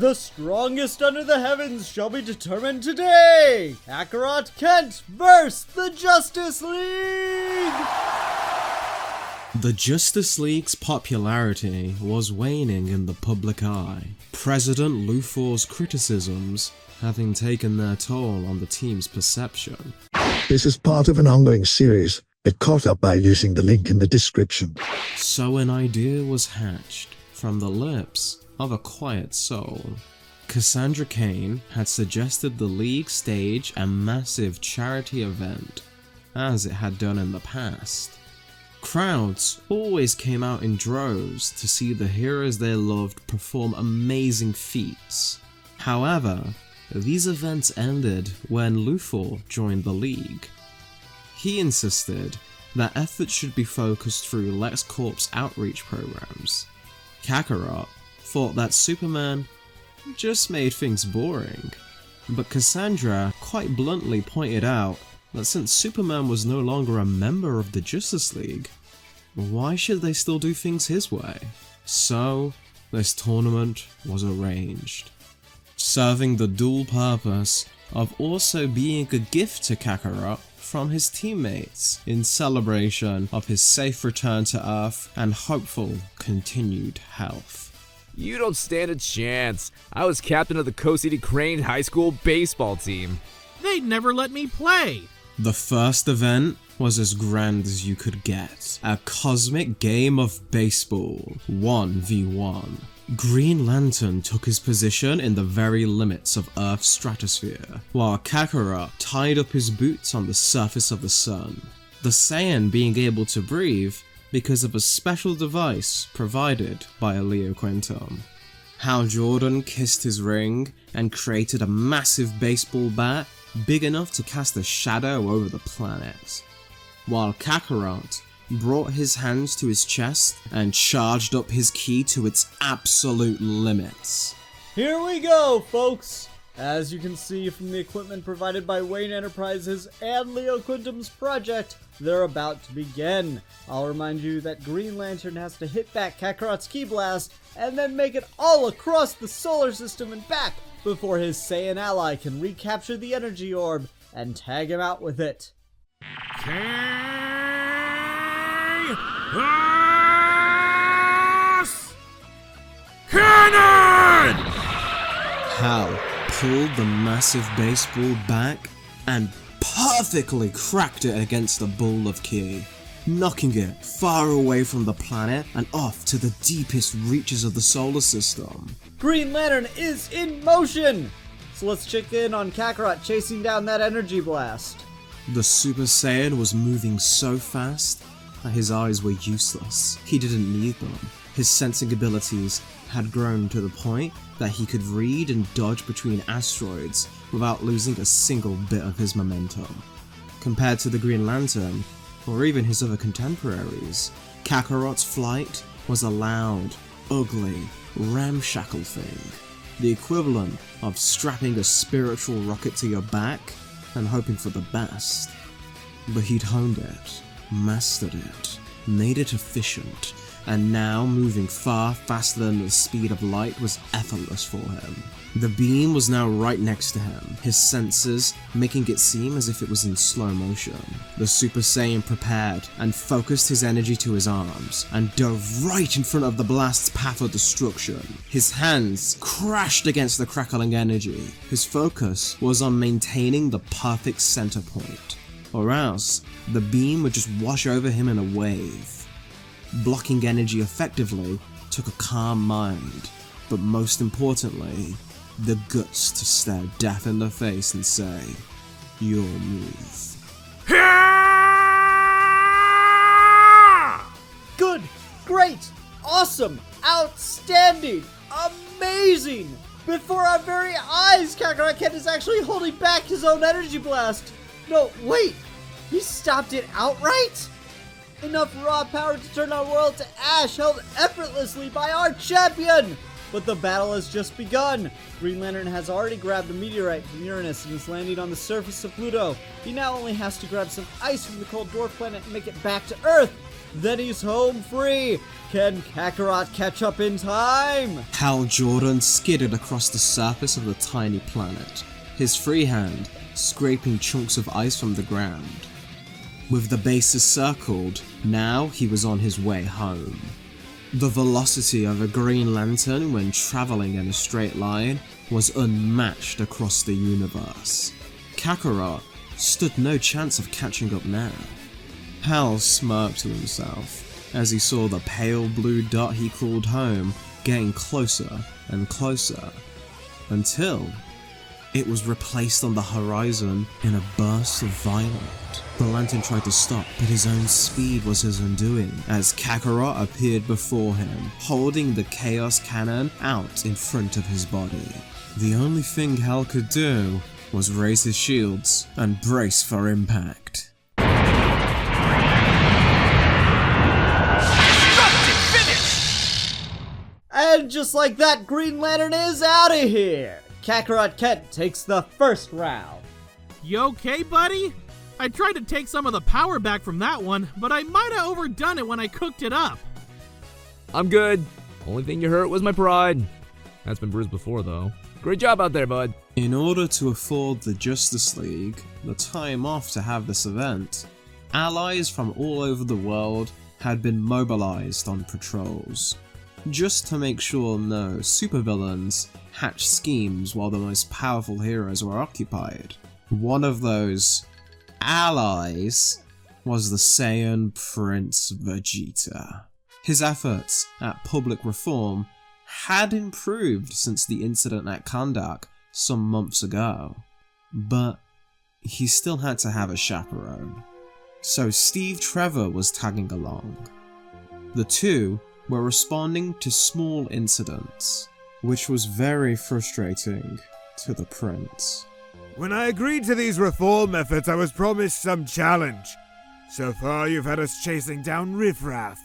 The strongest under the heavens shall be determined today! Kakarot Kent vs. the Justice League! The Justice League's popularity was waning in the public eye, President Luthor's criticisms having taken their toll on the team's perception. This is part of an ongoing series. Get caught up by using the link in the description. So an idea was hatched from the lips of a quiet soul. Cassandra Cain had suggested the League stage a massive charity event, as it had done in the past. Crowds always came out in droves to see the heroes they loved perform amazing feats. However, these events ended when Luthor joined the League. He insisted that efforts should be focused through LexCorp's outreach programs. Kakarot thought that Superman just made things boring, but Cassandra quite bluntly pointed out that since Superman was no longer a member of the Justice League, why should they still do things his way? So, this tournament was arranged, serving the dual purpose of also being a gift to Kakarot from his teammates in celebration of his safe return to Earth and hopeful continued health. You don't stand a chance. I was captain of the City Crane High School baseball team. They'd never let me play. The first event was as grand as you could get. A cosmic game of baseball, 1v1. Green Lantern took his position in the very limits of Earth's stratosphere, while Kakarot tied up his boots on the surface of the sun. The Saiyan being able to breathe because of a special device provided by Leo Quinton. Hal Jordan kissed his ring and created a massive baseball bat big enough to cast a shadow over the planet, while Kakarot brought his hands to his chest and charged up his ki to its absolute limits. Here we go, folks! As you can see from the equipment provided by Wayne Enterprises and Leo Quintum's project, they're about to begin. I'll remind you that Green Lantern has to hit back Kakarot's ki blast and then make it all across the solar system and back before his Saiyan ally can recapture the energy orb and tag him out with it. Cannon! Hal pulled the massive baseball back and perfectly cracked it against the ball of ki, knocking it far away from the planet and off to the deepest reaches of the solar system. Green Lantern is in motion! So let's check in on Kakarot chasing down that energy blast. The Super Saiyan was moving so fast that his eyes were useless. He didn't need them. His sensing abilities had grown to the point that he could read and dodge between asteroids without losing a single bit of his momentum. Compared to the Green Lantern, or even his other contemporaries, Kakarot's flight was a loud, ugly, ramshackle thing. The equivalent of strapping a spiritual rocket to your back and hoping for the best. But he'd honed it, mastered it, made it efficient, and now moving far faster than the speed of light was effortless for him. The beam was now right next to him, his sensors making it seem as if it was in slow motion. The Super Saiyan prepared and focused his energy to his arms and dove right in front of the blast's path of destruction. His hands crashed against the crackling energy. His focus was on maintaining the perfect center point, or else the beam would just wash over him in a wave. Blocking energy effectively took a calm mind, but most importantly, the guts to stare death in the face and say, "Your move." Good, great, awesome, outstanding, amazing! Before our very eyes, Kakarot Kent is actually holding back his own energy blast. No, wait, he stopped it outright? Enough raw power to turn our world to ash, held effortlessly by our champion! But the battle has just begun. Green Lantern has already grabbed a meteorite from Uranus and is landing on the surface of Pluto. He now only has to grab some ice from the cold dwarf planet and make it back to Earth. Then he's home free. Can Kakarot catch up in time? Hal Jordan skidded across the surface of the tiny planet, his free hand scraping chunks of ice from the ground. With the bases circled, now he was on his way home. The velocity of a Green Lantern when traveling in a straight line was unmatched across the universe. Kakarot stood no chance of catching up now. Hal smirked to himself as he saw the pale blue dot he called home getting closer and closer, until it was replaced on the horizon in a burst of violet. The lantern tried to stop, but his own speed was his undoing as Kakarot appeared before him, holding the Chaos Cannon out in front of his body. The only thing Hal could do was raise his shields and brace for impact. And just like that, Green Lantern is out of here. Kakarot Kent takes the first round. You okay, buddy? I tried to take some of the power back from that one, but I might have overdone it when I cooked it up. I'm good. Only thing you hurt was my pride. That's been bruised before, though. Great job out there, bud. In order to afford the Justice League the time off to have this event, allies from all over the world had been mobilized on patrols, just to make sure no supervillains hatched schemes while the most powerful heroes were occupied. One of those allies was the Saiyan Prince Vegeta. His efforts at public reform had improved since the incident at Kahndaq some months ago, but he still had to have a chaperone. So Steve Trevor was tagging along. The two were responding to small incidents, which was very frustrating to the prince. When I agreed to these reform efforts, I was promised some challenge. So far, you've had us chasing down riffraff.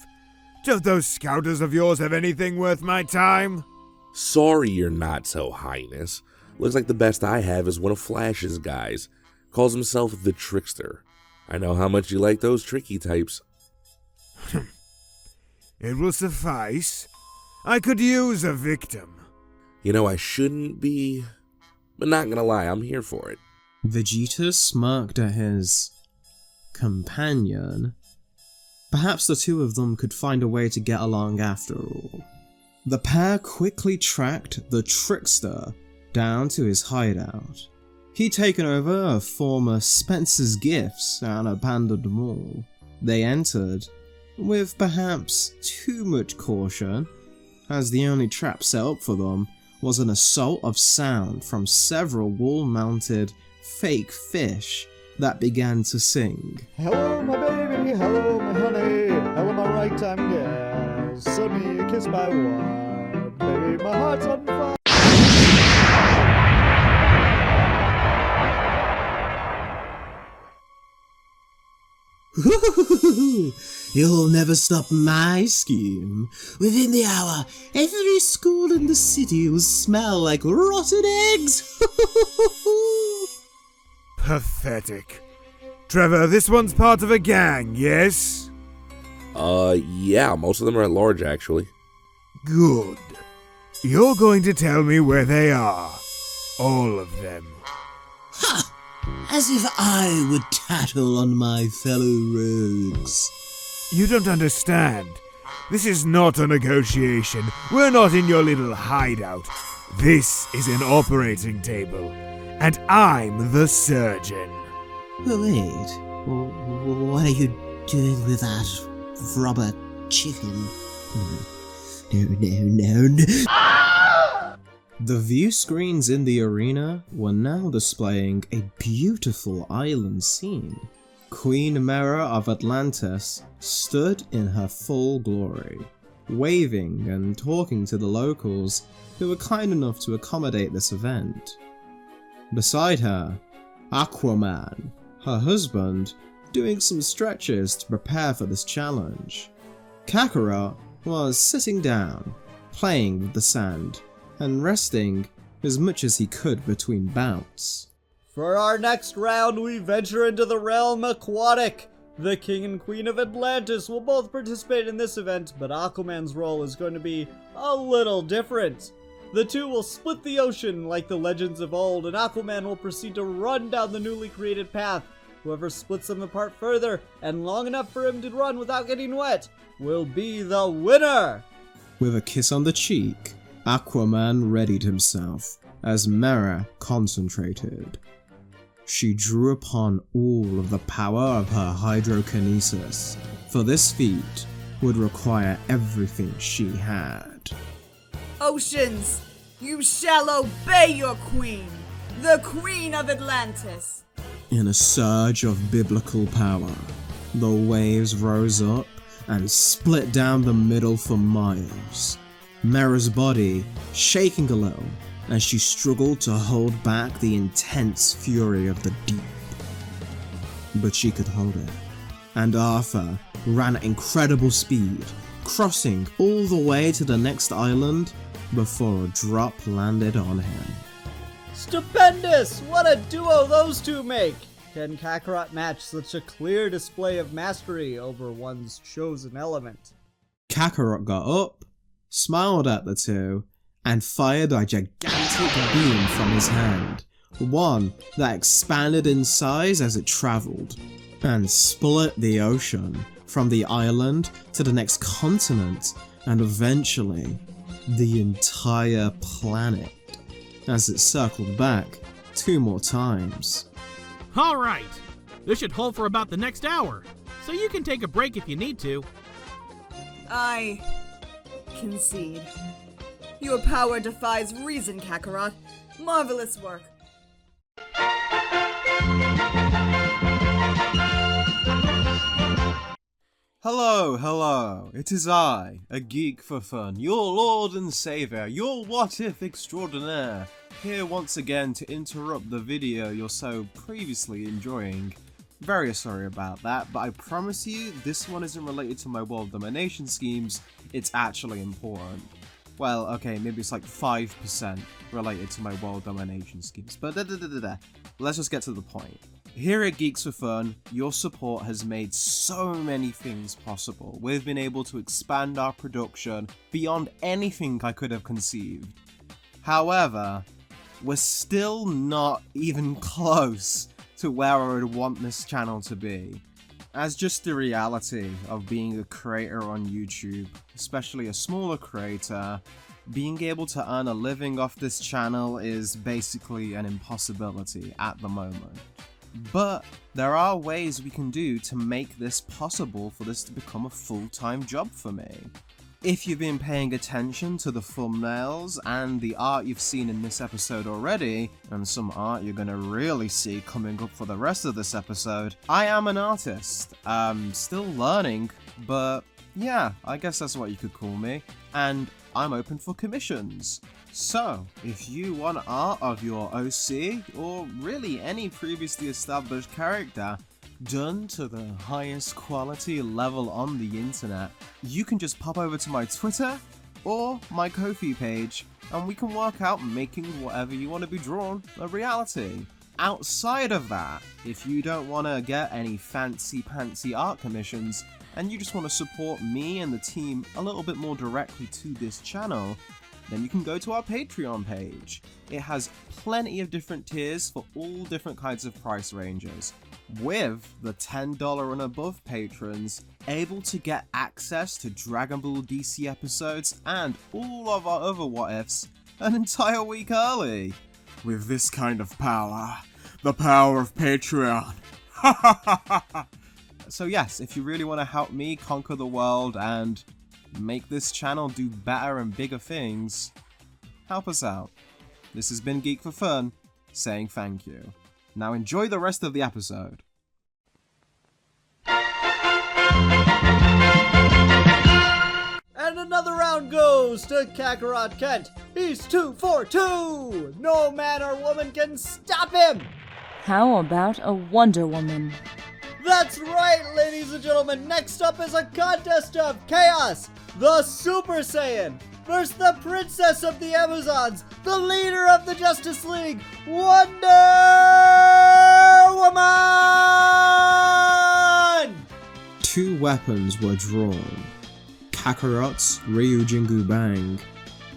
Don't those scouters of yours have anything worth my time? Sorry, Your Not So Highness. Looks like the best I have is one of Flash's guys. Calls himself the Trickster. I know how much you like those tricky types. It will suffice. I could use a victim. You know, I shouldn't be, but not gonna lie, I'm here for it. Vegeta smirked at his companion. Perhaps the two of them could find a way to get along after all. The pair quickly tracked the Trickster down to his hideout. He'd taken over a former Spencer's Gifts at an abandoned mall. They entered with perhaps too much caution, as the only trap set up for them was an assault of sound from several wall-mounted fake fish that began to sing. Hello, my baby. Hello, my honey. Hello, my right-time gal. Send me a kiss by one. Baby, my heart's on fire. You'll never stop my scheme. Within the hour, every school in the city will smell like rotten eggs. Pathetic. Trevor, this one's part of a gang, yes? Yeah, most of them are at large, actually. Good. You're going to tell me where they are. All of them. Ha! As if I would tattle on my fellow rogues. You don't understand. This is not a negotiation. We're not in your little hideout. This is an operating table. And I'm the surgeon. Wait, what are you doing with that rubber chicken? No. The view screens in the arena were now displaying a beautiful island scene. Queen Mera of Atlantis stood in her full glory, waving and talking to the locals who were kind enough to accommodate this event. Beside her, Aquaman, her husband, doing some stretches to prepare for this challenge. Kakarot was sitting down, playing with the sand, and resting as much as he could between bouts. For our next round, we venture into the realm aquatic. The King and Queen of Atlantis will both participate in this event, but Aquaman's role is going to be a little different. The two will split the ocean like the legends of old, and Aquaman will proceed to run down the newly created path. Whoever splits them apart further, and long enough for him to run without getting wet, will be the winner! With a kiss on the cheek, Aquaman readied himself as Mera concentrated. She drew upon all of the power of her hydrokinesis, for this feat would require everything she had. Oceans, you shall obey your queen, the Queen of Atlantis. In a surge of biblical power, the waves rose up and split down the middle for miles. Mera's body shaking a little as she struggled to hold back the intense fury of the deep. But she could hold it, and Arthur ran at incredible speed, crossing all the way to the next island before a drop landed on him. Stupendous! What a duo those two make! Can Kakarot match such a clear display of mastery over one's chosen element? Kakarot got up, smiled at the two, and fired a gigantic beam from his hand, one that expanded in size as it travelled, and split the ocean from the island to the next continent, and eventually the entire planet, as it circled back 2 more times. Alright, this should hold for about the next hour, so you can take a break if you need to. I concede. Your power defies reason, Kakarot. Marvelous work. Hello, it is I, a geek for fun, your lord and saviour, your what-if extraordinaire, here once again to interrupt the video you're so previously enjoying. Very sorry about that, but I promise you this one isn't related to my world domination schemes, it's actually important. Well, okay, maybe it's like 5% related to my world domination schemes, but let's just get to the point. Here at Geeks for Fun, your support has made so many things possible. We've been able to expand our production beyond anything I could have conceived. However, we're still not even close to where I would want this channel to be. As just the reality of being a creator on YouTube, especially a smaller creator, being able to earn a living off this channel is basically an impossibility at the moment. But there are ways we can do to make this possible for this to become a full-time job for me. If you've been paying attention to the thumbnails and the art you've seen in this episode already, and some art you're gonna really see coming up for the rest of this episode, I am an artist. Still learning, but yeah, I guess that's what you could call me. And I'm open for commissions. So, if you want art of your OC, or really any previously established character, done to the highest quality level on the internet, you can just pop over to my Twitter or my Ko-fi page, and we can work out making whatever you want to be drawn a reality. Outside of that, if you don't want to get any fancy-pantsy art commissions, and you just want to support me and the team a little bit more directly to this channel, then you can go to our Patreon page. It has plenty of different tiers for all different kinds of price ranges, with the $10 and above patrons able to get access to Dragon Ball DC episodes and all of our other what-ifs an entire week early. With this kind of power, the power of Patreon. So yes, if you really want to help me conquer the world and make this channel do better and bigger things, help us out. This has been Geek for Fun, saying thank you. Now enjoy the rest of the episode. And another round goes to Kakarot Kent. He's 2 for 2! No man or woman can stop him! How about a Wonder Woman? That's right, ladies and gentlemen. Next up is a contest of chaos. The Super Saiyan versus the Princess of the Amazons, the leader of the Justice League, Wonder Woman! 2 weapons were drawn. Kakarot's Ryujingu Bang,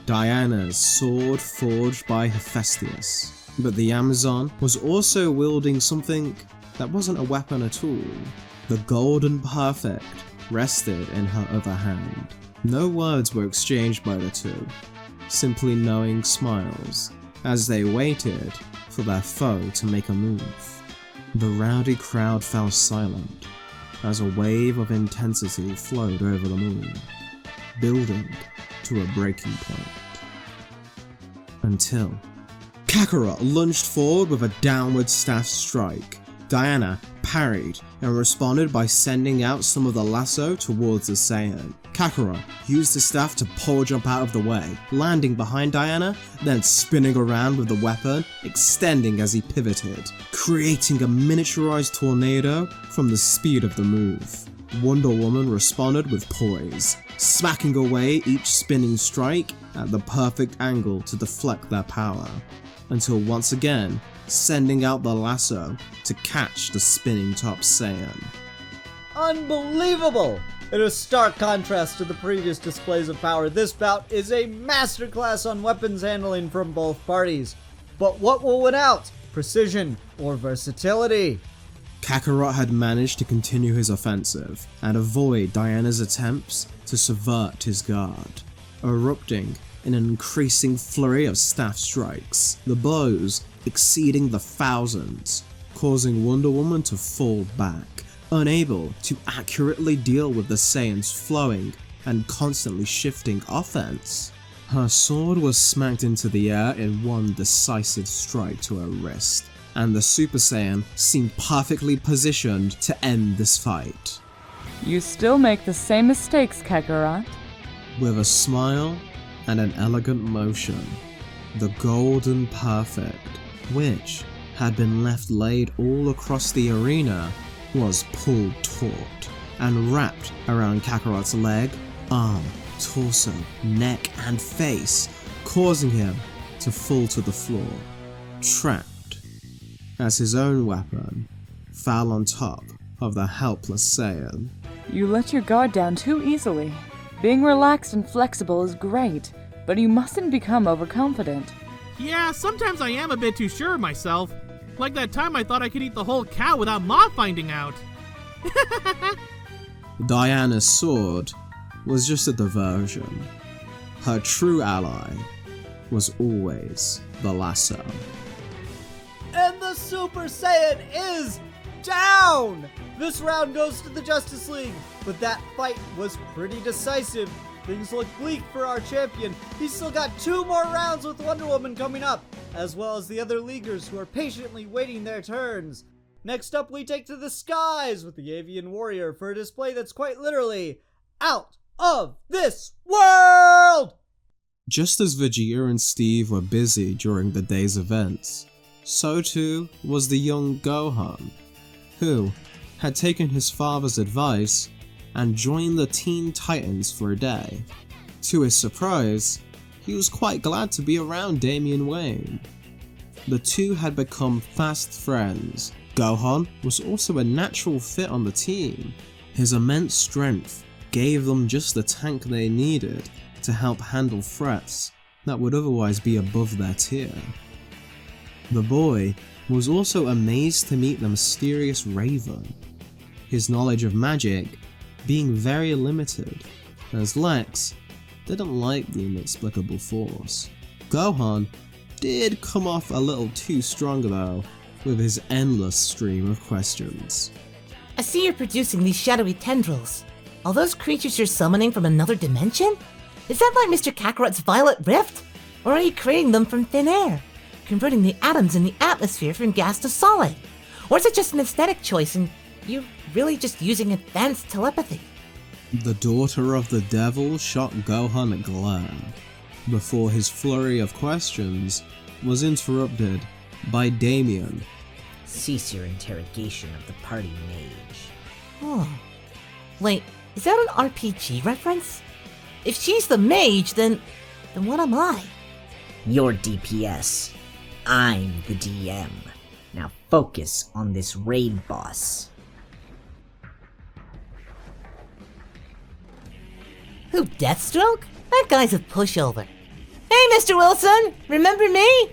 Diana's sword forged by Hephaestus. But the Amazon was also wielding something that wasn't a weapon at all. The Golden Perfect rested in her other hand. No words were exchanged by the two, simply knowing smiles as they waited for their foe to make a move. The rowdy crowd fell silent as a wave of intensity flowed over the moon, building to a breaking point. Until Kakarot lunged forward with a downward staff strike. Diana parried and responded by sending out some of the lasso towards the Saiyan. Kakarot used his staff to pole jump out of the way, landing behind Diana, then spinning around with the weapon, extending as he pivoted, creating a miniaturized tornado from the speed of the move. Wonder Woman responded with poise, smacking away each spinning strike at the perfect angle to deflect their power, until once again sending out the lasso to catch the spinning top Saiyan. Unbelievable! In a stark contrast to the previous displays of power, this bout is a masterclass on weapons handling from both parties. But what will win out? Precision or versatility? Kakarot had managed to continue his offensive and avoid Diana's attempts to subvert his guard, erupting in an increasing flurry of staff strikes, the blows exceeding the thousands, causing Wonder Woman to fall back, unable to accurately deal with the Saiyan's flowing and constantly shifting offense. Her sword was smacked into the air in one decisive strike to her wrist, and the Super Saiyan seemed perfectly positioned to end this fight. You still make the same mistakes, Kakarot. With a smile and an elegant motion, the Golden Perfect, which had been left laid all across the arena, was pulled taut and wrapped around Kakarot's leg, arm, torso, neck, and face, causing him to fall to the floor, trapped, as his own weapon fell on top of the helpless Saiyan. You let your guard down too easily. Being relaxed and flexible is great, but you mustn't become overconfident. Yeah, sometimes I am a bit too sure of myself. Like that time I thought I could eat the whole cow without Ma finding out. Diana's sword was just a diversion. Her true ally was always the lasso. And the Super Saiyan is down! This round goes to the Justice League, but that fight was pretty decisive. Things look bleak for our champion. He's still got 2 more rounds with Wonder Woman coming up, as well as the other Leaguers who are patiently waiting their turns. Next up, we take to the skies with the Avian Warrior for a display that's quite literally out of this world! Just as Vegeta and Steve were busy during the day's events, so too was the young Gohan, who had taken his father's advice and joined the Teen Titans for a day. To his surprise, he was quite glad to be around Damian Wayne. The two had become fast friends. Gohan was also a natural fit on the team. His immense strength gave them just the tank they needed to help handle threats that would otherwise be above their tier. The boy was also amazed to meet the mysterious Raven, his knowledge of magic being very limited, as Lex didn't like the inexplicable force. Gohan did come off a little too strong though, with his endless stream of questions. I see you're producing these shadowy tendrils. Are those creatures you're summoning from another dimension? Is that like Mr. Kakarot's Violet Rift? Or are you creating them from thin air, converting the atoms in the atmosphere from gas to solid? Or is it just an aesthetic choice and you're really just using advanced telepathy? The daughter of the devil shot Gohan a glare, before his flurry of questions was interrupted by Damian. Cease your interrogation of the party mage. Oh. Wait, is that an RPG reference? If she's the mage, then what am I? You're DPS. I'm the DM. Now focus on this raid boss. Who, Deathstroke? That guy's a pushover. Hey, Mr. Wilson, remember me?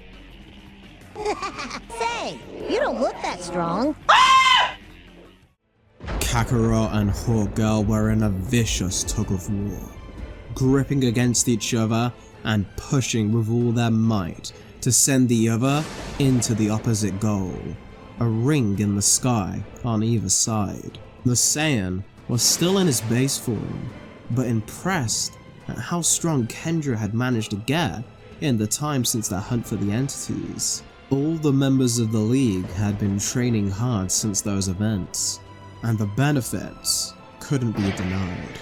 Say, you don't look that strong. Kakarot and Hawk Girl were in a vicious tug of war, gripping against each other and pushing with all their might to send the other into the opposite goal, a ring in the sky on either side. The Saiyan was still in his base form, but impressed at how strong Kendra had managed to get in the time since their hunt for the entities. All the members of the League had been training hard since those events, and the benefits couldn't be denied.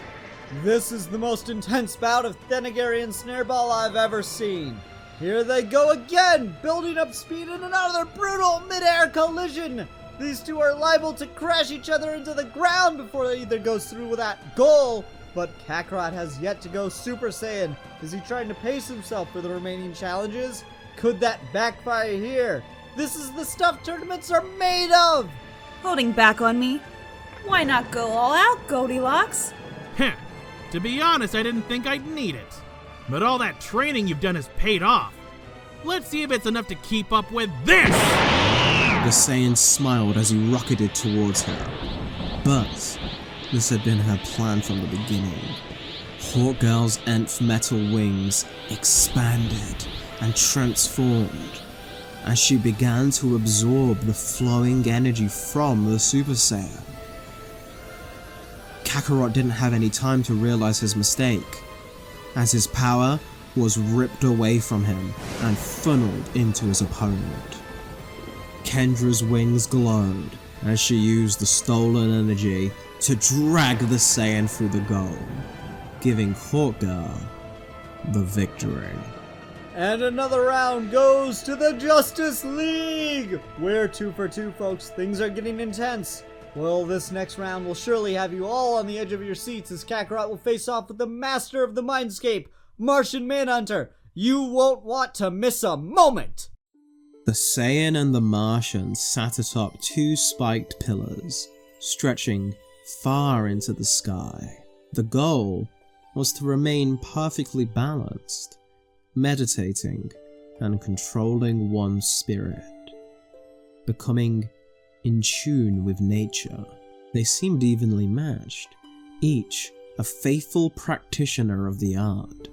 This is the most intense bout of Thanagarian Snareball I've ever seen. Here they go again, building up speed in another brutal mid-air collision. These two are liable to crash each other into the ground before they either goes through with that goal. But Kakarot has yet to go Super Saiyan. Is he trying to pace himself for the remaining challenges? Could that backfire here? This is the stuff tournaments are made of! Holding back on me? Why not go all out, Goldilocks? Heh. To be honest, I didn't think I'd need it. But all that training you've done has paid off. Let's see if it's enough to keep up with this! The Saiyan smiled as he rocketed towards her. But this had been her plan from the beginning. Hawk Girl's nth metal wings expanded and transformed as she began to absorb the flowing energy from the Super Saiyan. Kakarot didn't have any time to realize his mistake, as his power was ripped away from him and funneled into his opponent. Kendra's wings glowed as she used the stolen energy to drag the Saiyan through the goal, giving Hawk Girl the victory. And another round goes to the Justice League! We're 2 for 2, folks. Things are getting intense. Well, this next round will surely have you all on the edge of your seats as Kakarot will face off with the master of the Mindscape, Martian Manhunter. You won't want to miss a moment! The Saiyan and the Martian sat atop 2 spiked pillars, stretching far into the sky. The goal was to remain perfectly balanced, meditating and controlling one's spirit, becoming in tune with nature. They seemed evenly matched, each a faithful practitioner of the art.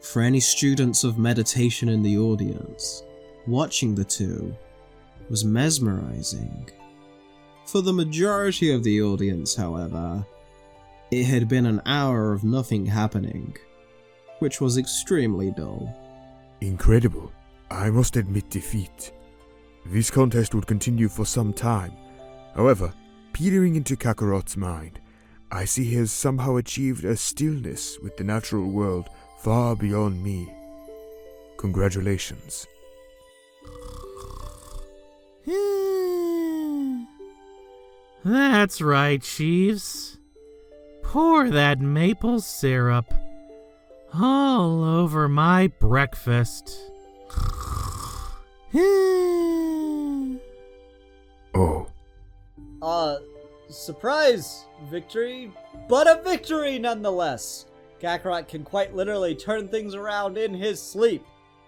For any students of meditation in the audience, watching the two was mesmerizing. For the majority of the audience, however, it had been an hour of nothing happening, which was extremely dull. Incredible. I must admit defeat. This contest would continue for some time. However, peering into Kakarot's mind, I see he has somehow achieved a stillness with the natural world far beyond me. Congratulations. That's right, Sheeves. Pour that maple syrup all over my breakfast. Oh. Surprise victory, but a victory nonetheless. Kakarot can quite literally turn things around in his sleep.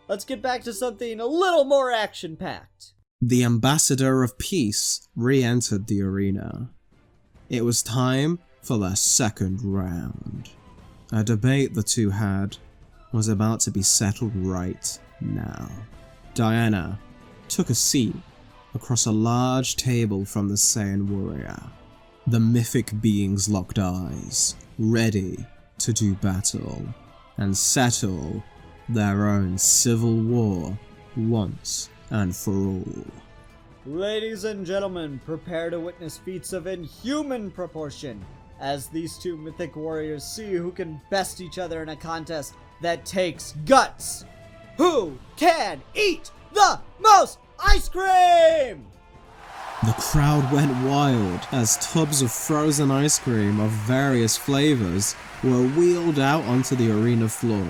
Let's get back to something a little more action-packed. The Ambassador of Peace re-entered the arena. It was time for their second round. A debate the two had was about to be settled right now. Diana took a seat across a large table from the Saiyan warrior. The mythic beings locked eyes, ready to do battle and settle their own civil war once and for all. Ladies and gentlemen, prepare to witness feats of inhuman proportion as these two mythic warriors see who can best each other in a contest that takes guts. Who can eat the most ice cream? The crowd went wild as tubs of frozen ice cream of various flavors were wheeled out onto the arena floor,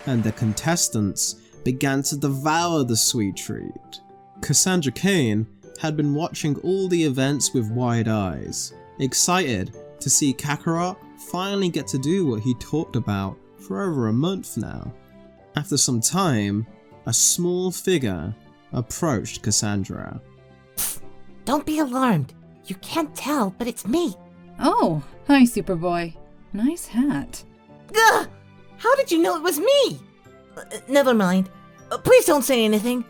and the contestants began to devour the sweet treat. Cassandra Cain had been watching all the events with wide eyes, excited to see Kakarot finally get to do what he talked about for over a month now. After some time, a small figure approached Cassandra. Don't be alarmed. You can't tell, but it's me. Oh, hi, Superboy. Nice hat. Ugh! How did you know it was me? Never mind. Please don't say anything.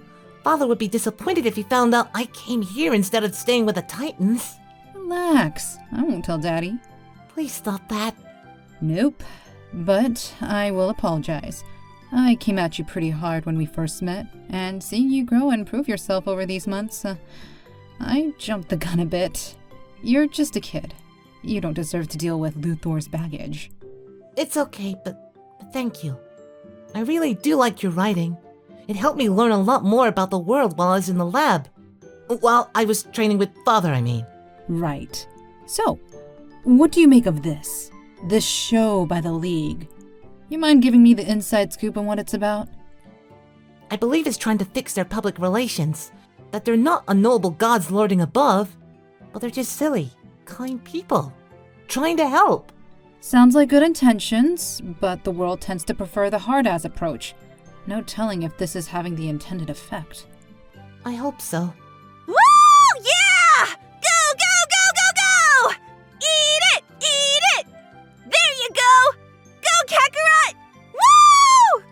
Father would be disappointed if he found out I came here instead of staying with the Titans. Relax. I won't tell Daddy. Please stop that. Nope. But I will apologize. I came at you pretty hard when we first met, and seeing you grow and prove yourself over these months, I jumped the gun a bit. You're just a kid. You don't deserve to deal with Luthor's baggage. It's okay, but thank you. I really do like your writing. It helped me learn a lot more about the world while I was in the lab. While I was training with Father, I mean. Right. So, what do you make of this? This show by the League? You mind giving me the inside scoop on what it's about? I believe it's trying to fix their public relations. That they're not unknowable gods lording above, but they're just silly, kind people. Trying to help. Sounds like good intentions, but the world tends to prefer the hard-ass approach. No telling if this is having the intended effect. I hope so. Woo! Yeah! Go, go, go, go, go! Eat it! Eat it! There you go! Go, Kakarot! Woo!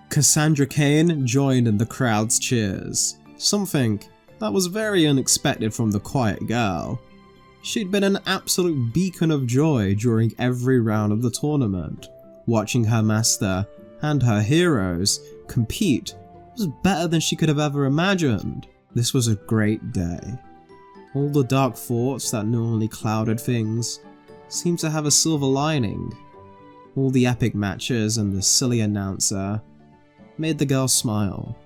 Cassandra Cain joined in the crowd's cheers. Something that was very unexpected from the quiet girl. She'd been an absolute beacon of joy during every round of the tournament. Watching her master and her heroes compete was better than she could have ever imagined. This was a great day. All the dark thoughts that normally clouded things seemed to have a silver lining. All the epic matches and the silly announcer made the girl smile.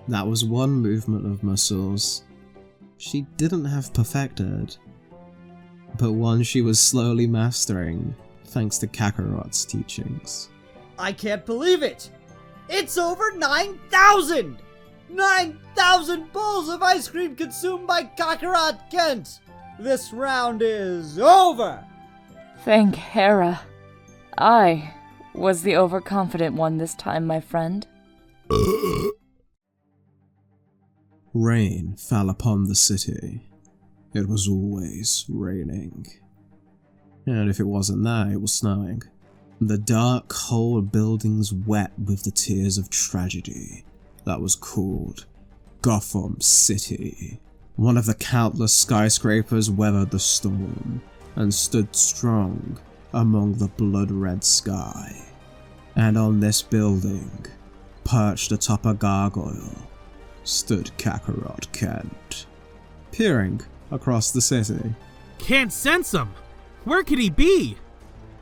That was one movement of muscles she didn't have perfected, but one she was slowly mastering thanks to Kakarot's teachings. I can't believe it! It's over 9,000! 9,000 bowls of ice cream consumed by Kakarot Kent! This round is over! Thank Hera. I was the overconfident one this time, my friend. Rain fell upon the city. It was always raining. And if it wasn't that, it was snowing. The dark, cold buildings wet with the tears of tragedy that was called Gotham City. One of the countless skyscrapers weathered the storm and stood strong among the blood-red sky. And on this building, perched atop a gargoyle, stood Kakarot Kent, peering across the city. Can't sense him! Where could he be?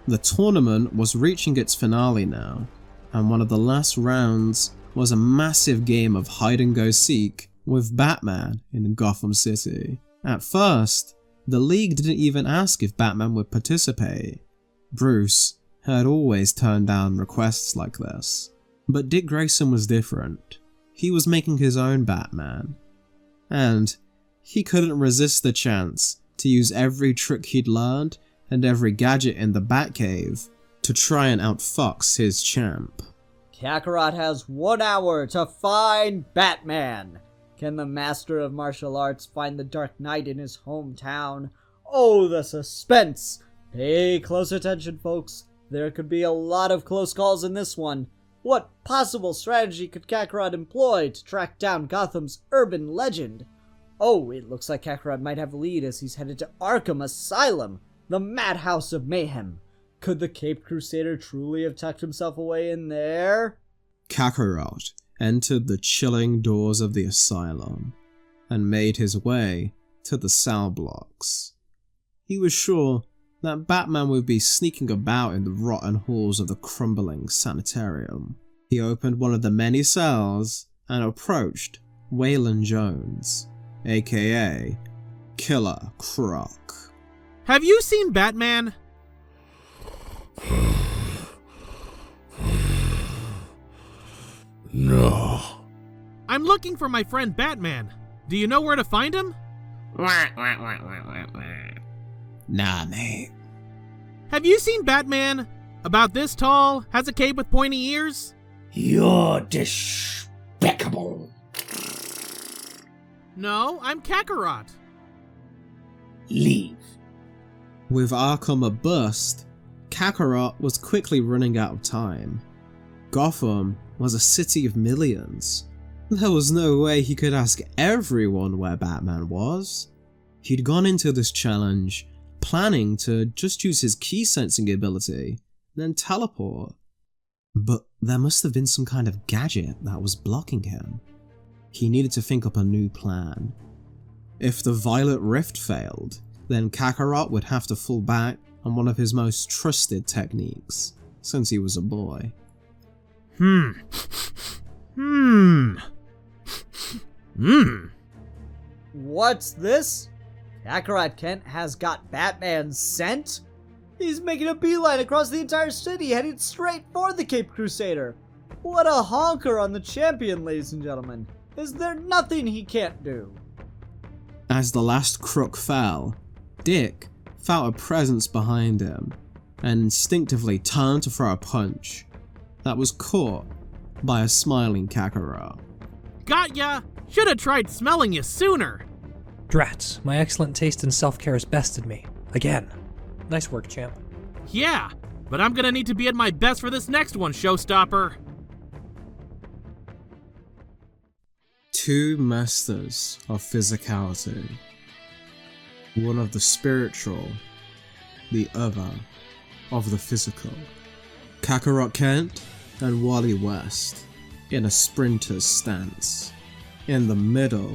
The tournament was reaching its finale now, and one of the last rounds was a massive game of hide-and-go-seek with Batman in Gotham City. At first, the League didn't even ask if Batman would participate. Bruce had always turned down requests like this, but Dick Grayson was different. He was making his own Batman, and he couldn't resist the chance to use every trick he'd learned and every gadget in the Batcave to try and outfox his champ. Kakarot has 1 hour to find Batman. Can the master of martial arts find the Dark Knight in his hometown? Oh, the suspense! Pay close attention, folks. There could be a lot of close calls in this one. What possible strategy could Kakarot employ to track down Gotham's urban legend? Oh, it looks like Kakarot might have a lead as he's headed to Arkham Asylum, the madhouse of mayhem. Could the Caped Crusader truly have tucked himself away in there? Kakarot entered the chilling doors of the asylum and made his way to the cell blocks. He was sure that Batman would be sneaking about in the rotten halls of the crumbling sanitarium. He opened one of the many cells and approached Waylon Jones, aka Killer Croc. Have you seen Batman? No. I'm looking for my friend Batman. Do you know where to find him? Nah, mate. Have you seen Batman? About this tall, has a cape with pointy ears? You're despicable. No, I'm Kakarot. Leave. With Arkham a bust, Kakarot was quickly running out of time. Gotham was a city of millions. There was no way he could ask everyone where Batman was. He'd gone into this challenge planning to just use his key sensing ability, then teleport. But there must have been some kind of gadget that was blocking him. He needed to think up a new plan. If the Violet Rift failed, then Kakarot would have to fall back on one of his most trusted techniques, since he was a boy. What's this? Kakarot Kent has got Batman's scent? He's making a beeline across the entire city, heading straight for the Cape Crusader. What a honker on the champion, ladies and gentlemen. Is there nothing he can't do? As the last crook fell, Dick felt a presence behind him and instinctively turned to throw a punch that was caught by a smiling Kakarot. Got ya! Should've tried smelling you sooner! Drats, my excellent taste in self-care has bested me. Again. Nice work, champ. Yeah, but I'm gonna need to be at my best for this next one, showstopper. Two masters of physicality. One of the spiritual, the other of the physical. Kakarot Kent and Wally West in a sprinter's stance in the middle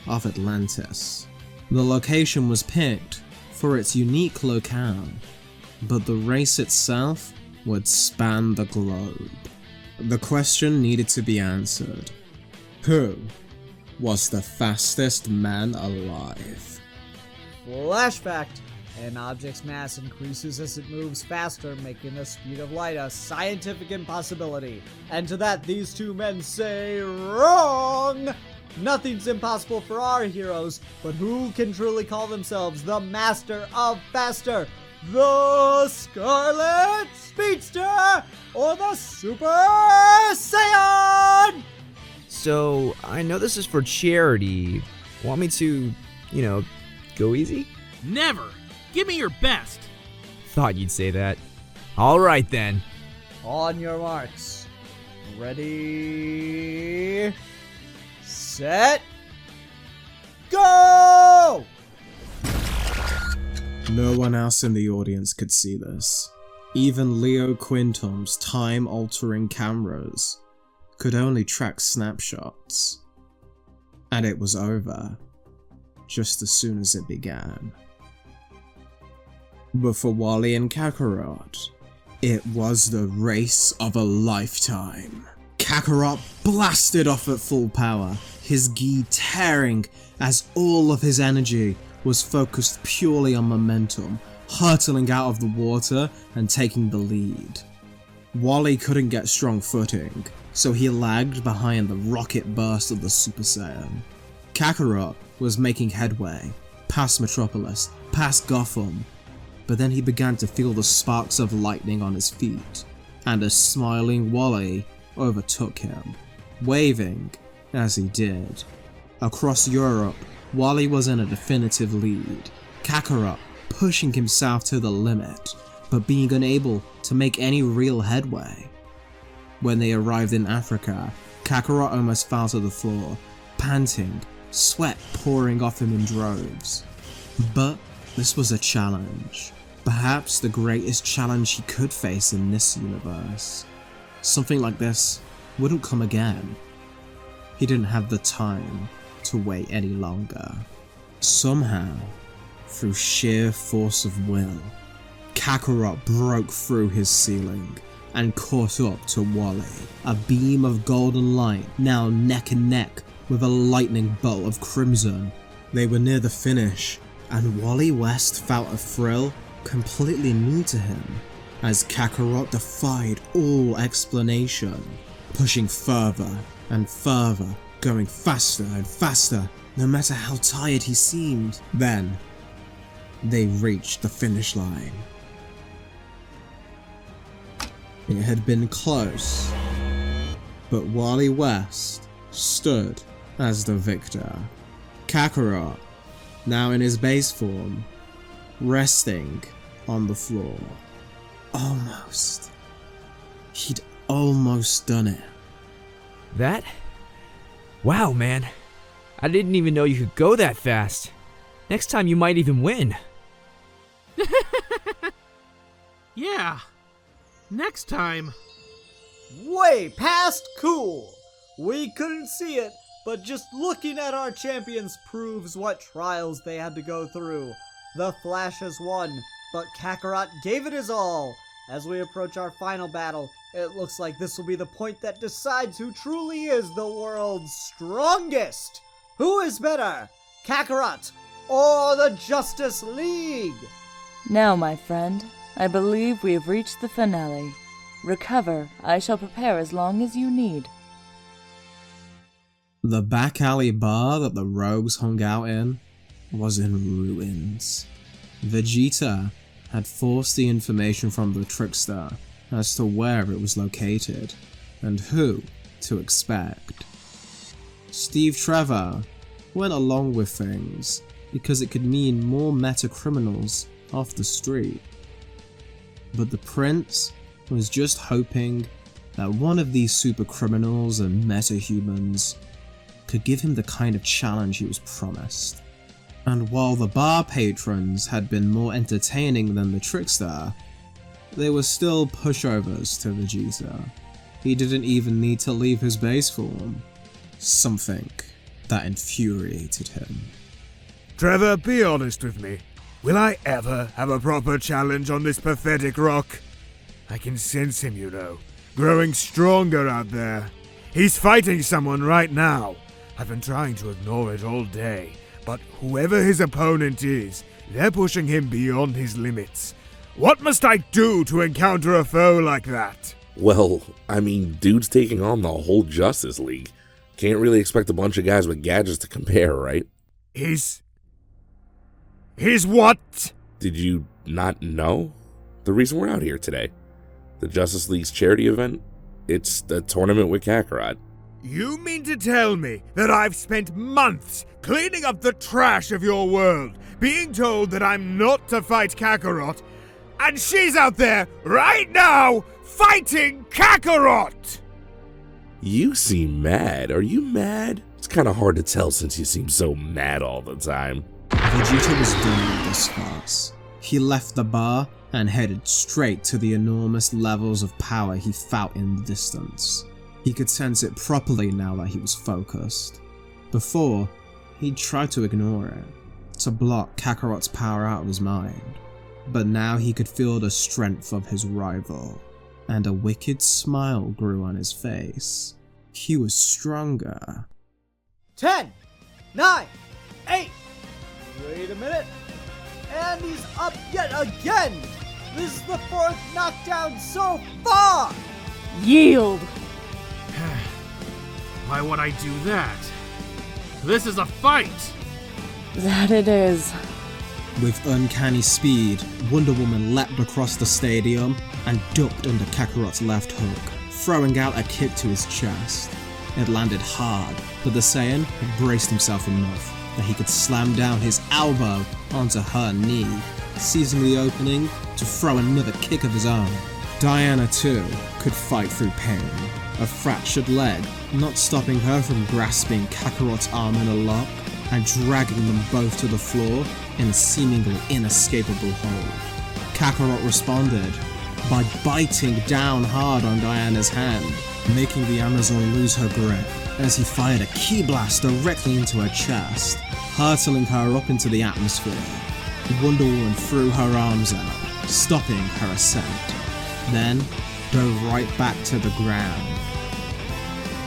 of Atlantis. The location was picked for its unique locale, but the race itself would span the globe. The question needed to be answered. Who was the fastest man alive? Flash fact. An object's mass increases as it moves faster, making the speed of light a scientific impossibility. And to that, these two men say wrong! Nothing's impossible for our heroes, but who can truly call themselves the master of faster? The Scarlet Speedster or the Super Saiyan? So, I know this is for charity. Want me to, go easy? Never! Give me your best! Thought you'd say that. Alright then. On your marks. Ready... Set... Go! No one else in the audience could see this. Even Leo Quintom's time-altering cameras could only track snapshots. And it was over, just as soon as it began. But for Wally and Kakarot, it was the race of a lifetime. Kakarot blasted off at full power, his gi tearing as all of his energy was focused purely on momentum, hurtling out of the water and taking the lead. Wally couldn't get strong footing, so he lagged behind the rocket burst of the Super Saiyan. Kakarot was making headway, past Metropolis, past Gotham, but then he began to feel the sparks of lightning on his feet, and a smiling Wally overtook him, waving as he did. Across Europe, Wally was in a definitive lead, Kakarot pushing himself to the limit, but being unable to make any real headway. When they arrived in Africa, Kakarot almost fell to the floor, panting, sweat pouring off him in droves. But this was a challenge. Perhaps the greatest challenge he could face in this universe. Something like this wouldn't come again. He didn't have the time to wait any longer. Somehow, through sheer force of will, Kakarot broke through his ceiling and caught up to Wally, a beam of golden light now neck and neck with a lightning bolt of crimson. They were near the finish, and Wally West felt a thrill completely new to him, as Kakarot defied all explanation, pushing further and further, going faster and faster, no matter how tired he seemed. Then, they reached the finish line. It had been close, but Wally West stood as the victor. Kakarot, now in his base form, resting on the floor. Almost. He'd almost done it. That? Wow, man. I didn't even know you could go that fast. Next time you might even win. Yeah. Next time. Way past cool! We couldn't see it, but just looking at our champions proves what trials they had to go through. The Flash has won, but Kakarot gave it his all. As we approach our final battle, it looks like this will be the point that decides who truly is the world's strongest. Who is better, Kakarot or the Justice League? Now, my friend, I believe we have reached the finale. Recover. I shall prepare as long as you need. The back alley bar that the rogues hung out in was in ruins. Vegeta had forced the information from the trickster as to where it was located and who to expect. Steve Trevor went along with things because it could mean more meta criminals off the street. But the prince was just hoping that one of these super criminals and meta-humans could give him the kind of challenge he was promised. And while the bar patrons had been more entertaining than the trickster, they were still pushovers to Vegeta. He didn't even need to leave his base form. Something that infuriated him. Trevor, be honest with me. Will I ever have a proper challenge on this pathetic rock? I can sense him, you know, growing stronger out there. He's fighting someone right now. I've been trying to ignore it all day, but whoever his opponent is, they're pushing him beyond his limits. What must I do to encounter a foe like that? Well, I mean, dude's taking on the whole Justice League. Can't really expect a bunch of guys with gadgets to compare, right? His what? Did you not know? The reason we're out here today. The Justice League's charity event? It's the tournament with Kakarot. You mean to tell me that I've spent months cleaning up the trash of your world, being told that I'm not to fight Kakarot, and she's out there right now fighting Kakarot? You seem mad. Are you mad? It's kind of hard to tell since you seem so mad all the time. Vegeta was done with this farce. He left the bar and headed straight to the enormous levels of power he felt in the distance. He could sense it properly now that he was focused. Before, he'd tried to ignore it, to block Kakarot's power out of his mind. But now he could feel the strength of his rival, and a wicked smile grew on his face. He was stronger. 10, 9, 8. Wait a minute. And he's up yet again. This is the 4th knockdown so far. Yield. Why would I do that? This is a fight! That it is. With uncanny speed, Wonder Woman leapt across the stadium and ducked under Kakarot's left hook, throwing out a kick to his chest. It landed hard, but the Saiyan had braced himself enough that he could slam down his elbow onto her knee, seizing the opening to throw another kick of his own. Diana, too, could fight through pain, a fractured leg not stopping her from grasping Kakarot's arm in a lock and dragging them both to the floor in a seemingly inescapable hold. Kakarot responded by biting down hard on Diana's hand, making the Amazon lose her grip as he fired a ki blast directly into her chest, hurtling her up into the atmosphere. Wonder Woman threw her arms out, stopping her ascent, then dove right back to the ground.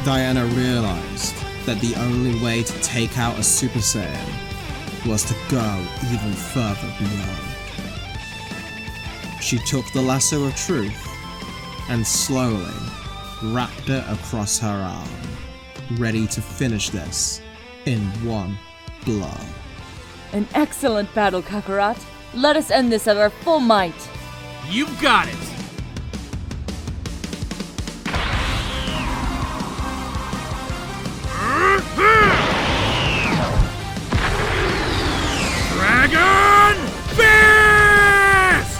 Diana realized that the only way to take out a Super Saiyan was to go even further beyond. She took the lasso of truth and slowly wrapped it across her arm, ready to finish this in one blow. An excellent battle, Kakarot. Let us end this at our full might. You've got it! Dragon Fist!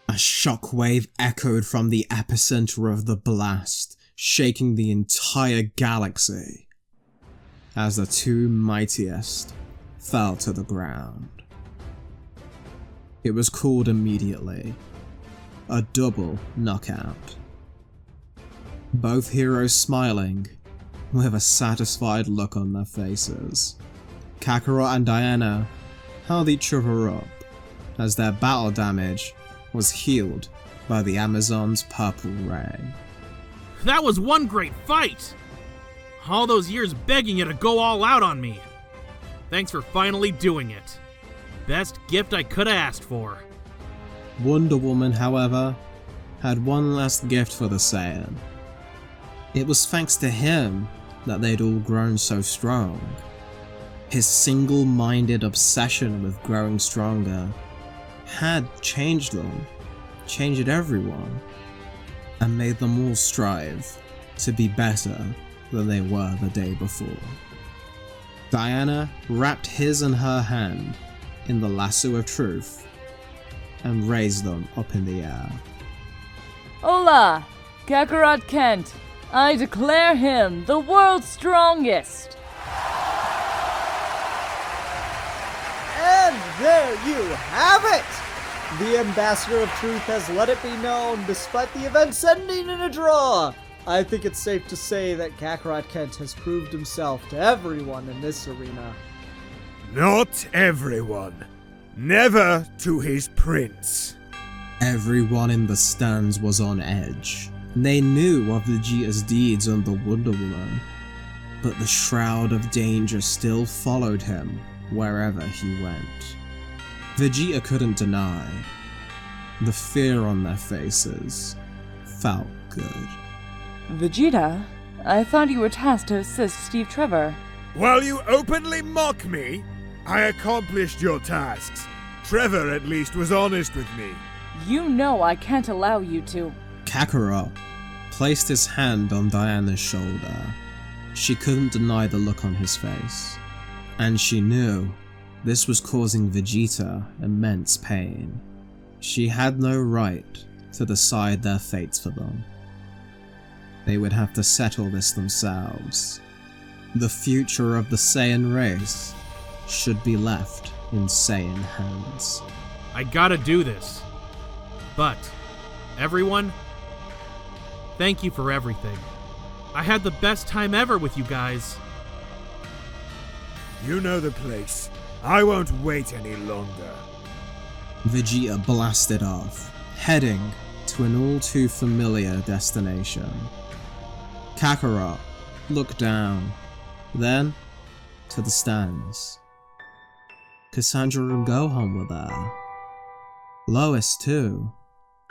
A shockwave echoed from the epicenter of the blast, shaking the entire galaxy, as the two mightiest fell to the ground. It was called immediately a double knockout. Both heroes smiling, with a satisfied look on their faces. Kakarot and Diana held each other up as their battle damage was healed by the Amazon's purple ray. That was one great fight! All those years begging you to go all out on me. Thanks for finally doing it. Best gift I could have asked for. Wonder Woman, however, had one last gift for the Saiyan. It was thanks to him that they'd all grown so strong. His single-minded obsession with growing stronger had changed them, changed everyone, and made them all strive to be better than they were the day before. Diana wrapped his and her hand in the lasso of truth and raised them up in the air. Hola, Kakarot Kent. I declare him the world's strongest. And there you have it! The Ambassador of Truth has let it be known, despite the events ending in a draw. I think it's safe to say that Kakarot Kent has proved himself to everyone in this arena. Not everyone. Never to his prince. Everyone in the stands was on edge. They knew of Vegeta's deeds under Wonder Woman, but the shroud of danger still followed him wherever he went. Vegeta couldn't deny. The fear on their faces felt good. Vegeta, I thought you were tasked to assist Steve Trevor. While you openly mock me, I accomplished your tasks. Trevor, at least, was honest with me. You know I can't allow you to. Kakarot placed his hand on Diana's shoulder. She couldn't deny the look on his face, and she knew this was causing Vegeta immense pain. She had no right to decide their fates for them. They would have to settle this themselves. The future of the Saiyan race should be left in Saiyan hands. I gotta do this. But, everyone, thank you for everything. I had the best time ever with you guys. You know the place. I won't wait any longer. Vegeta blasted off, heading to an all too familiar destination. Kakarot looked down, then to the stands. Cassandra and Gohan were there. Lois too,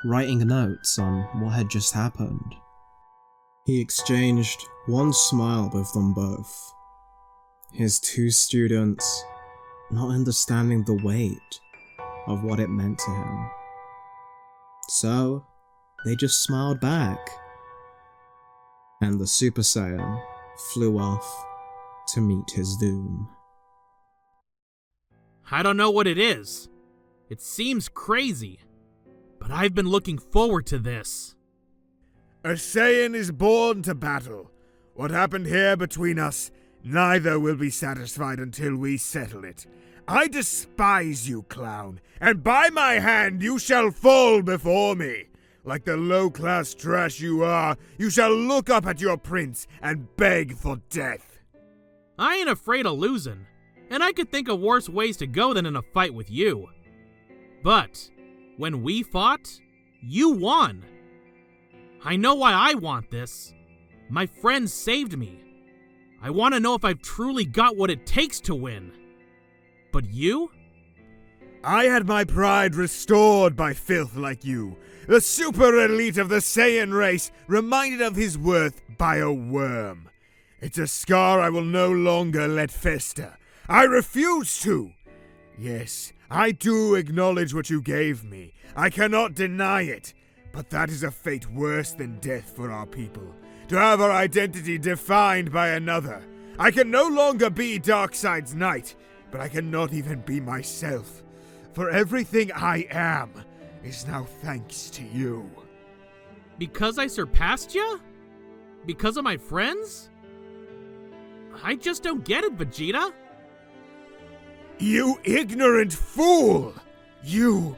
writing notes on what had just happened. He exchanged one smile with them both. His two students not understanding the weight of what it meant to him. So, they just smiled back. And the Super Saiyan flew off to meet his doom. I don't know what it is. It seems crazy, but I've been looking forward to this. A Saiyan is born to battle. What happened here between us, neither will be satisfied until we settle it. I despise you, clown, and by my hand you shall fall before me. Like the low-class trash you are, you shall look up at your prince and beg for death. I ain't afraid of losing, and I could think of worse ways to go than in a fight with you. But, when we fought, you won. I know why I want this. My friends saved me. I want to know if I've truly got what it takes to win. But you? I had my pride restored by filth like you. The super elite of the Saiyan race, reminded of his worth by a worm. It's a scar I will no longer let fester. I refuse to. Yes, I do acknowledge what you gave me. I cannot deny it. But that is a fate worse than death for our people. To have our identity defined by another. I can no longer be Darkseid's knight, but I cannot even be myself. For everything I am is now thanks to you. Because I surpassed you? Because of my friends? I just don't get it, Vegeta. You ignorant fool! You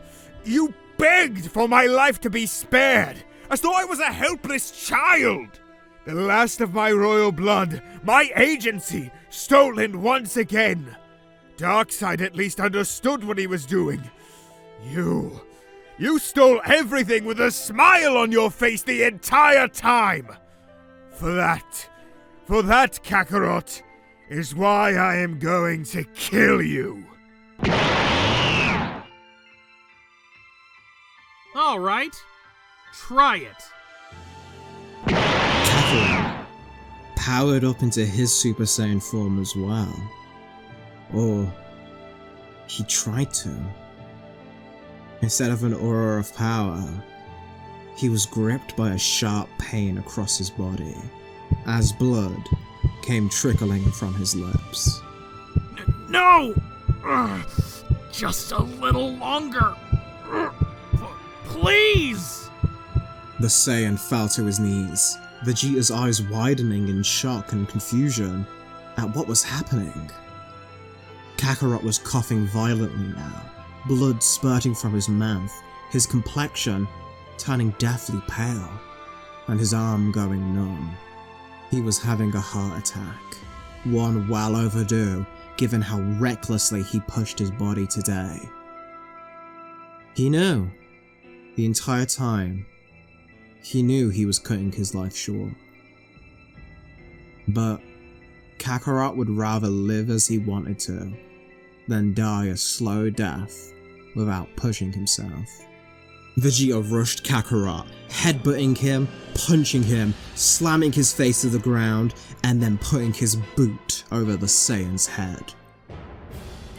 begged for my life to be spared, as though I was a helpless child! The last of my royal blood, my agency, stolen once again. Darkseid at least understood what he was doing. You stole everything with a smile on your face the entire time! For that, Kakarot, is why I am going to kill you. All right, try it. Kakarot powered up into his Super Saiyan form as well. Or he tried to. Instead of an aura of power, he was gripped by a sharp pain across his body, as blood came trickling from his lips. No! Just a little longer. Please! The Saiyan fell to his knees, Vegeta's eyes widening in shock and confusion at what was happening. Kakarot was coughing violently now, blood spurting from his mouth, his complexion turning deathly pale, and his arm going numb. He was having a heart attack, one well overdue given how recklessly he pushed his body today. He knew, the entire time, he knew he was cutting his life short. But Kakarot would rather live as he wanted to than die a slow death without pushing himself. Vegeta rushed Kakarot, headbutting him, punching him, slamming his face to the ground, and then putting his boot over the Saiyan's head.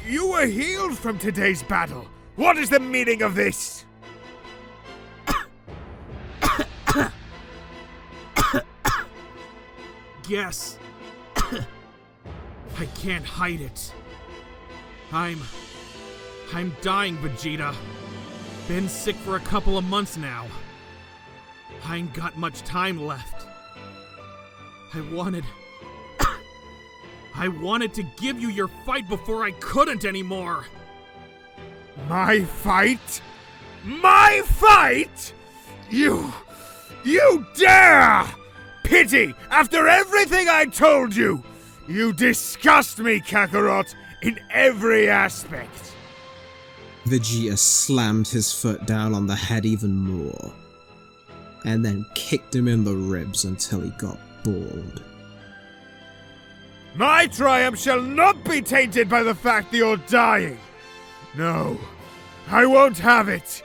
You were healed from today's battle. What is the meaning of this? Yes. I can't hide it. I'm dying, Vegeta. Been sick for a couple of months now. I ain't got much time left. I wanted to give you your fight before I couldn't anymore. My fight? My fight? You dare! Pity, after everything I told you! You disgust me, Kakarot, in every aspect. Vegeta slammed his foot down on the head even more, and then kicked him in the ribs until he got bald. My triumph shall not be tainted by the fact that you're dying. No, I won't have it.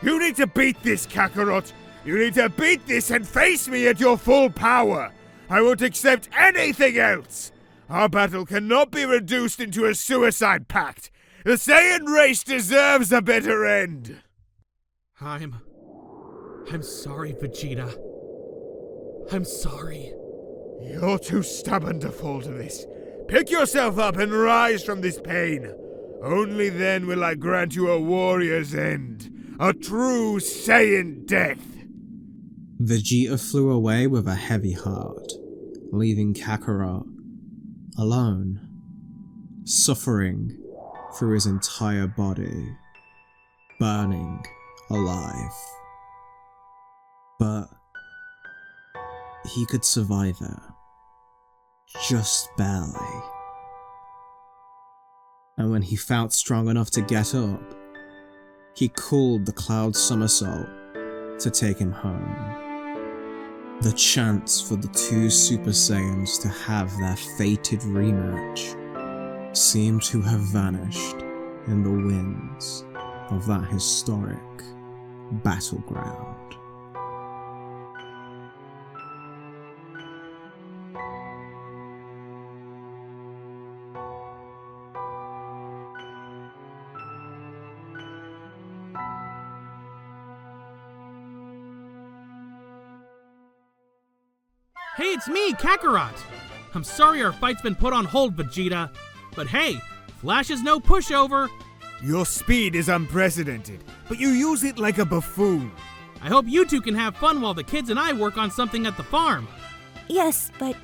You need to beat this, Kakarot. You need to beat this and face me at your full power. I won't accept anything else. Our battle cannot be reduced into a suicide pact. The Saiyan race deserves a better end. I'm sorry, Vegeta. I'm sorry. You're too stubborn to fall to this. Pick yourself up and rise from this pain. Only then will I grant you a warrior's end. A true Saiyan death. Vegeta flew away with a heavy heart, leaving Kakarot alone, suffering through his entire body, burning alive. But he could survive it, just barely. And when he felt strong enough to get up, he called the Cloud Somersault to take him home. The chance for the two Super Saiyans to have their fated rematch seemed to have vanished in the winds of that historic battleground. Hey, it's me, Kakarot! I'm sorry our fight's been put on hold, Vegeta. But hey, Flash is no pushover. Your speed is unprecedented, but you use it like a buffoon. I hope you two can have fun while the kids and I work on something at the farm. Yes, but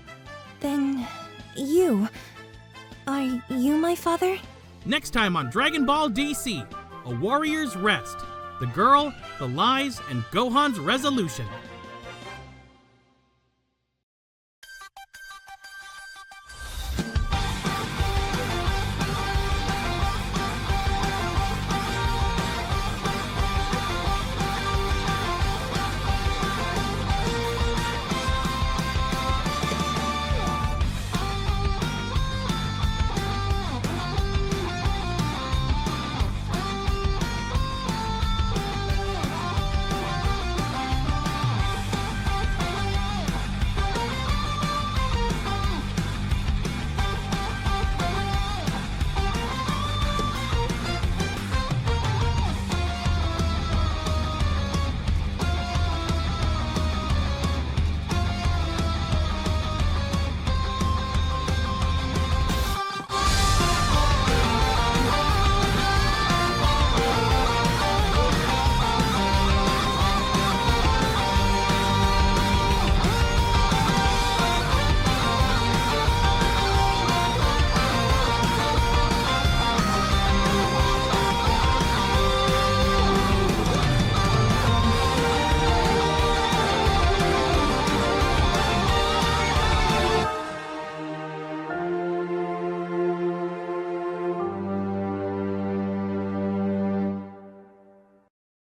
then you. Are you my father? Next time on Dragon Ball DC, A Warrior's Rest. The Girl, the Lies, and Gohan's Resolution.